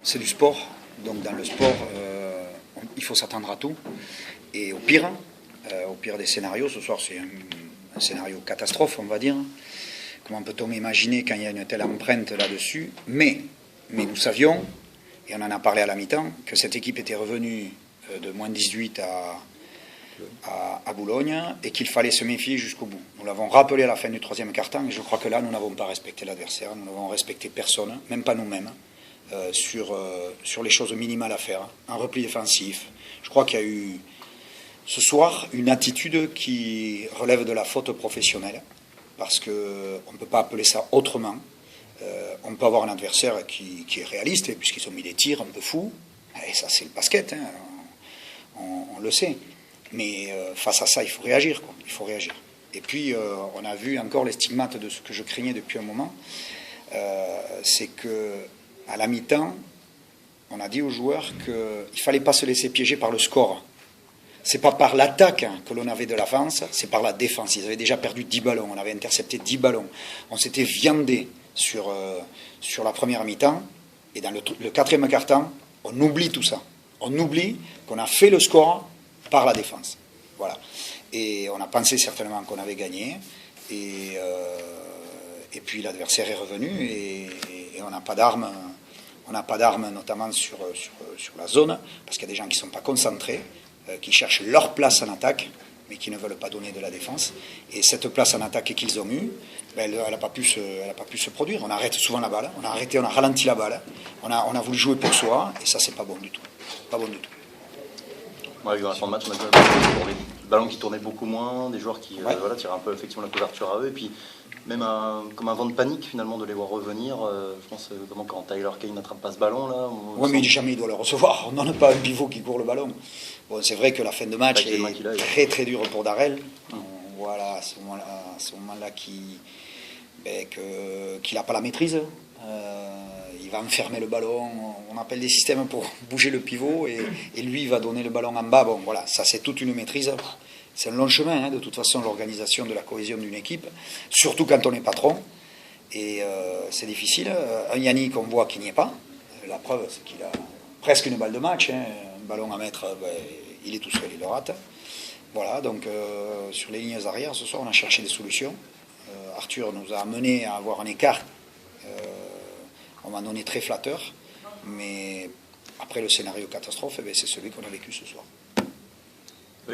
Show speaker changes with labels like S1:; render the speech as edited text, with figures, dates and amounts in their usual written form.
S1: c'est du sport. Donc dans le sport, il faut s'attendre à tout. Et au pire des scénarios, ce soir c'est un scénario catastrophe, on va dire. Comment peut-on imaginer quand il y a une telle empreinte là-dessus? Mais nous savions, et on en a parlé à la mi-temps, que cette équipe était revenue de moins 18 à Boulogne et qu'il fallait se méfier jusqu'au bout. Nous l'avons rappelé à la fin du troisième quart-temps et je crois que là, nous n'avons pas respecté l'adversaire, nous n'avons respecté personne, même pas nous-mêmes, sur les choses minimales à faire. Un repli défensif. Je crois qu'il y a eu ce soir une attitude qui relève de la faute professionnelle parce qu'on ne peut pas appeler ça autrement. On peut avoir un adversaire qui est réaliste, puisqu'ils ont mis des tirs un peu fous, et ça c'est le basket, hein, on le sait. Mais face à ça, il faut réagir, quoi. Il faut réagir. Et puis, on a vu encore les stigmates de ce que je craignais depuis un moment, c'est qu'à la mi-temps, on a dit aux joueurs qu'il ne fallait pas se laisser piéger par le score. C'est pas par l'attaque que l'on avait de l'avance, c'est par la défense. Ils avaient déjà perdu 10 ballons, on avait intercepté 10 ballons. On s'était viandé sur la première mi-temps, et dans le quatrième quart-temps, on oublie tout ça. On oublie qu'on a fait le score par la défense. Voilà. Et on a pensé certainement qu'on avait gagné, et puis l'adversaire est revenu, et on n'a pas d'armes. On n'a pas d'armes, notamment sur la zone, parce qu'il y a des gens qui ne sont pas concentrés, qui cherchent leur place en attaque, mais qui ne veulent pas donner de la défense. Et cette place en attaque qu'ils ont eue, elle n'a pas pu se produire. On arrête souvent la balle, on a ralenti la balle, on a voulu jouer pour soi, et ça, c'est pas bon du tout. Pas bon du tout.
S2: Ouais, dans la fin de match, on a vu le ballon qui tournait beaucoup moins, des joueurs qui tiraient un peu effectivement la couverture à eux, et puis même comme un vent de panique finalement de les voir revenir. Je pense notamment quand Tyler Kane n'attrape pas ce ballon là.
S1: Oui, mais jamais il doit le recevoir. On n'en a pas un pivot qui court le ballon. Bon, c'est vrai que la fin de match est très très dure pour Darrell. Voilà, à ce moment-là qu'il n'a pas la maîtrise. Il va enfermer le ballon. On appelle des systèmes pour bouger le pivot et lui il va donner le ballon en bas. Bon, voilà, ça c'est toute une maîtrise. C'est un long chemin, hein, de toute façon, l'organisation de la cohésion d'une équipe, surtout quand on est patron. Et c'est difficile. Un Yannick, on voit qu'il n'y est pas. La preuve, c'est qu'il a presque une balle de match. Hein. Un ballon à mettre, il est tout seul, il le rate. Voilà, donc sur les lignes arrière, ce soir, on a cherché des solutions. Arthur nous a amené à avoir un écart, on m'a donné très flatteur. Mais après le scénario catastrophe, c'est celui qu'on a vécu ce soir.